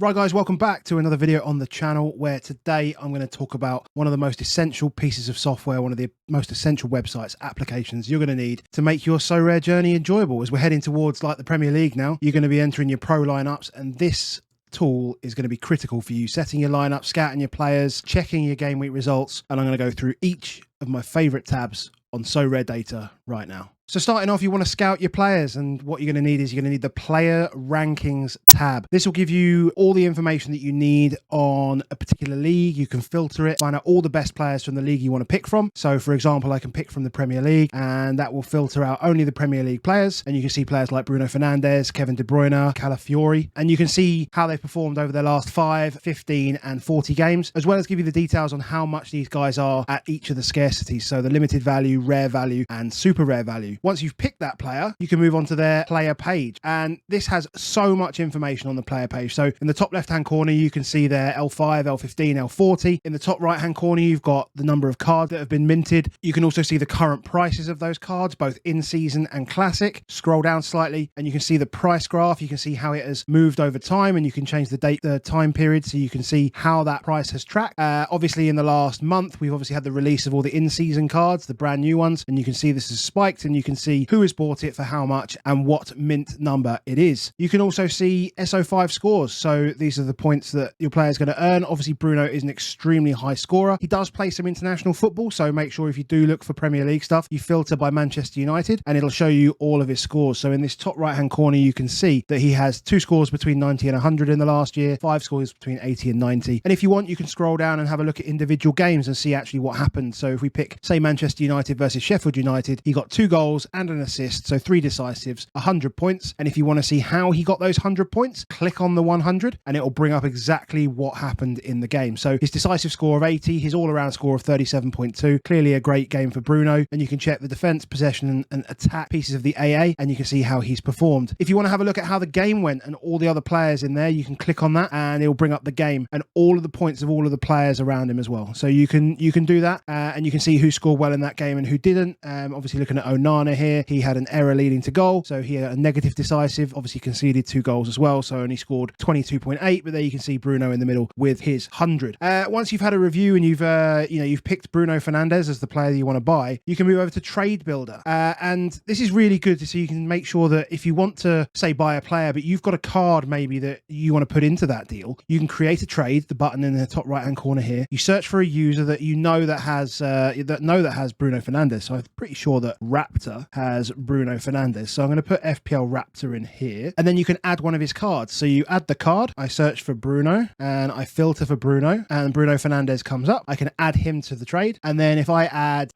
Right guys, welcome back to another video on the channel where today I'm going to talk about one of the most essential pieces of software, one of the most essential websites, applications you're going to need to make your Sorare journey enjoyable. As we're heading towards like the Premier League now, you're going to be entering your pro lineups, and this tool is going to be critical for you, setting your lineup, scouting your players, checking your game week results, and I'm going to go through each of my favorite tabs on SorareData right now. So starting off, you want to scout your players, and what you're going to need is you're going to need the player rankings tab. This will give you all the information that you need on a particular league. You can filter it, find out all the best players from the league you want to pick from. So for example, I can pick from the Premier League, and that will filter out only the Premier League players. And you can see players like Bruno Fernandes, Kevin De Bruyne, Calafiori, and you can see how they've performed over their last 5, 15 and 40 games, as well as give you the details on how much these guys are at each of the scarcities. So the limited value, rare value and super rare value. Once you've picked that player, you can move on to their player page. And this has so much information on the player page. So in the top left-hand corner, you can see their L5, L15, L40. In the top right-hand corner, you've got the number of cards that have been minted. You can also see the current prices of those cards, both in season and classic. Scroll down slightly and you can see the price graph. You can see how it has moved over time, and you can change the date, the time period, so you can see how that price has tracked. Obviously in the last month, we've obviously had the release of all the in-season cards, the brand new ones, and you can see this has spiked, and you can see who has bought it for how much and what mint number it is. You can also see SO5 scores. So these are the points that your player is going to earn. Obviously, Bruno is an extremely high scorer. He does play some international football, so make sure if you do look for Premier League stuff, you filter by Manchester United, and it'll show you all of his scores. So in this top right-hand corner, you can see that he has 2 scores between 90 and 100 in the last year, 5 scores between 80 and 90. And if you want, you can scroll down and have a look at individual games and see actually what happened. So if we pick, say, Manchester United versus Sheffield United, he got 2 goals and an assist, so 3 decisives, 100 points. And if you want to see how he got those 100 points, click on the 100 and it will bring up exactly what happened in the game. So his decisive score of 80, his all-around score of 37.2, clearly a great game for Bruno. And you can check the defense, possession and attack pieces of the AA, and you can see how he's performed. If you want to have a look at how the game went and all the other players in there, you can click on that and it will bring up the game and all of the points of all of the players around him as well. So you can do that, and you can see who scored well in that game and who didn't. Obviously looking at Onana here, he had an error leading to goal, so he had a negative decisive, obviously conceded 2 goals as well, so only scored 22.8. But there you can see Bruno in the middle with his 100. Once you've had a review and you've picked Bruno Fernandes as the player that you want to buy, you can move over to Trade Builder, and this is really good so you can make sure that if you want to, say, buy a player but you've got a card maybe that you want to put into that deal, you can create a trade, the button in the top right hand corner here. You search for a user that you know that has Bruno Fernandes. So I'm pretty sure that Raptor has Bruno Fernandes, so I'm going to put FPL Raptor in here, and then you can add one of his cards. So you add the card, I search for Bruno and I filter for Bruno, and Bruno Fernandes comes up. I can add him to the trade, and then if I add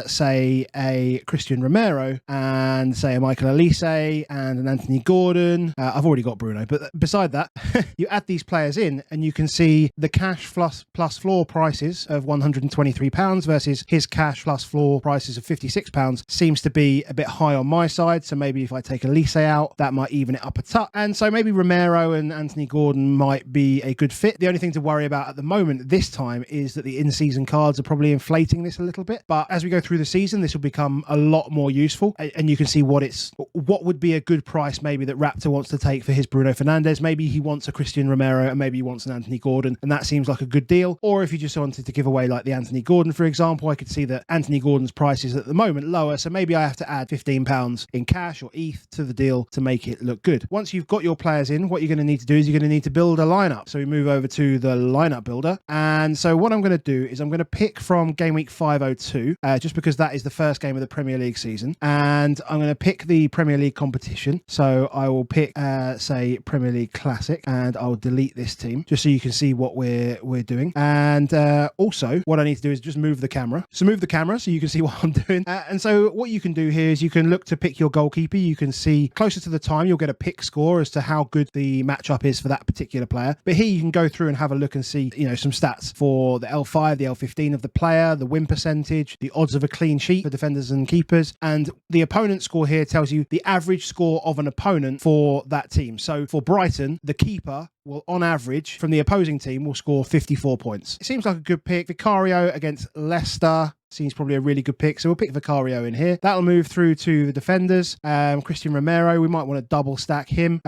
say a Christian Romero and say a Michael Elise and an Anthony Gordon, I've already got Bruno, but beside that you add these players in and you can see the cash plus floor prices of £123 versus his cash plus floor prices of £56 seems to be a bit high on my side. So maybe if I take Elise out, that might even it up a touch, and so maybe Romero and Anthony Gordon might be a good fit. The only thing to worry about at the moment this time is that the in-season cards are probably inflating this a little bit, but as we go through the season this will become a lot more useful, and you can see what would be a good price maybe that Raptor wants to take for his Bruno Fernandes. Maybe he wants a Christian Romero and maybe he wants an Anthony Gordon, and that seems like a good deal. Or if you just wanted to give away like the Anthony Gordon, for example, I could see that Anthony Gordon's price is at the moment lower, so maybe I have to add £15 in cash or ETH to the deal to make it look good. Once you've got your players in, what you're going to need to do is you're going to need to build a lineup. So we move over to the lineup builder, and so what I'm going to do is I'm going to pick from game week 502, just because that is the first game of the Premier League season, and I'm going to pick the Premier League competition. So I will pick say Premier League Classic, and I'll delete this team just so you can see what we're doing. And also what I need to do is just move the camera. So move the camera so you can see what I'm doing. And so what you can do here is you can look to pick your goalkeeper. You can see closer to the time you'll get a pick score as to how good the matchup is for that particular player. But here you can go through and have a look and see, some stats for the L5, the L15 of the player, the win percentage, the odds of a clean sheet for defenders and keepers, and the opponent score here tells you the average score of an opponent for that team. So for Brighton, the keeper will, on average, from the opposing team, will score 54 points. It seems like a good pick. Vicario against Leicester Seems probably a really good pick. So we'll pick Vicario in here. That'll move through to the defenders. Christian Romero, we might want to double stack him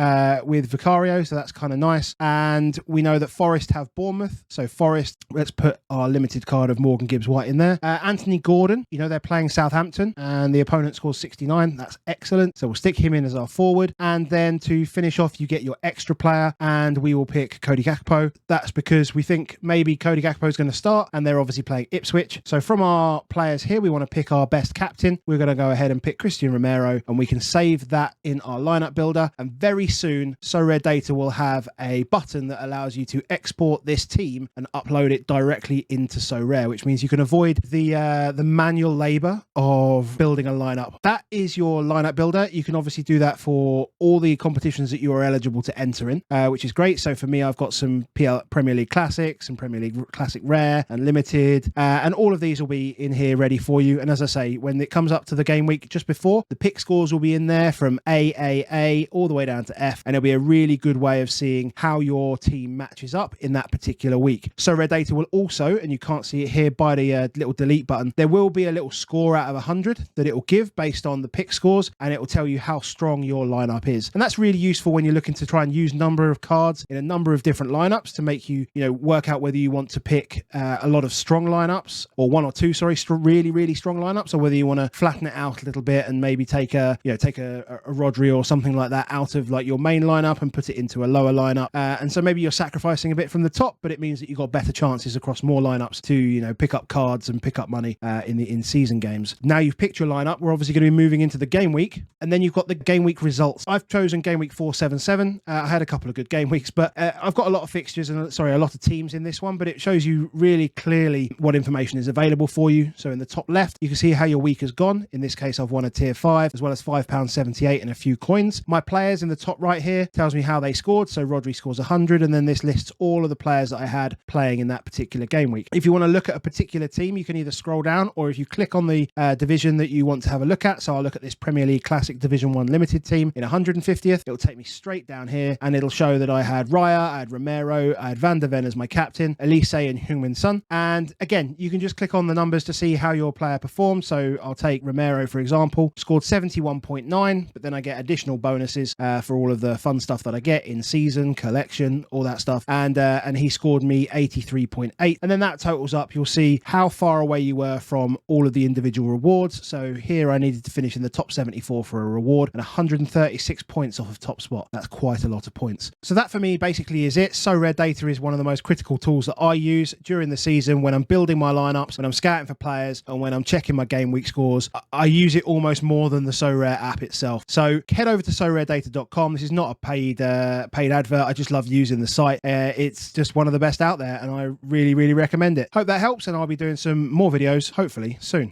with Vicario. So that's kind of nice. And we know that Forest have Bournemouth. So Forest, let's put our limited card of Morgan Gibbs-White in there. Anthony Gordon, you know, they're playing Southampton and the opponent scores 69. That's excellent. So we'll stick him in as our forward. And then to finish off, you get your extra player and we will pick Cody Gakpo. That's because we think maybe Cody Gakpo is going to start and they're obviously playing Ipswich. So from our players here, we want to pick our best captain. We're going to go ahead and pick Christian Romero and we can save that in our lineup builder. And very soon, SorareData will have a button that allows you to export this team and upload it directly into Sorare, which means you can avoid the manual labor of building a lineup. That is your lineup builder. You can obviously do that for all the competitions that you are eligible to enter in, which is great. So for me, I've got some Premier League Classics and Premier League Classic Rare and Limited, and all of these will be in here ready for you. And as I say, when it comes up to the game week just before, the pick scores will be in there from AAA all the way down to F, and it'll be a really good way of seeing how your team matches up in that particular week. SorareData will also, and you can't see it here by the little delete button, there will be a little score out of 100 that it will give based on the pick scores, and it will tell you how strong your lineup is. And that's really useful when you're looking to try and use number of cards in a number of different lineups to make you, work out whether you want to pick a lot of strong lineups or one or two, really strong lineups, or whether you want to flatten it out a little bit and maybe take a Rodri or something like that out of like your main lineup and put it into a lower lineup. And so maybe you're sacrificing a bit from the top, but it means that you've got better chances across more lineups to, pick up cards and pick up money in the in-season games. Now you've picked your lineup, we're obviously going to be moving into the game week, and then you've got the game week results. I've chosen game week 477. I had a couple of good game weeks, but I've got a lot of fixtures and a lot of teams in this one, but it shows you really clearly what information is available for you. So in the top left, you can see how your week has gone. In this case, I've won a tier 5 as well as £5.78 and a few coins. My players in the top right here tells me how they scored. So Rodri scores 100, and then this lists all of the players that I had playing in that particular game week. If you want to look at a particular team, you can either scroll down, or if you click on the division that you want to have a look at, so I'll look at this Premier League Classic Division 1 Limited team in 150th, it'll take me straight down here and it'll show that I had Raya, I had Romero, I had Van der Ven as my captain, Elise and Heung-min Son. And again, you can just click on the numbers to see how your player performed. So I'll take Romero, for example, scored 71.9, but then I get additional bonuses for all of the fun stuff that I get in season, collection, all that stuff. And he scored me 83.8. And then that totals up. You'll see how far away you were from all of the individual rewards. So here I needed to finish in the top 74 for a reward and 136 points off of top spot. That's quite a lot of points. So that for me basically is it. SorareData is one of the most critical tools that I use during the season when I'm building my lineups, when I'm scouting for players, and when I'm checking my game week scores. I use it almost more than the Sorare app itself. So head over to SorareData.com. This is not a paid advert. I just love using the site. It's just one of the best out there, and I really recommend it. Hope that helps, and I'll be doing some more videos hopefully soon.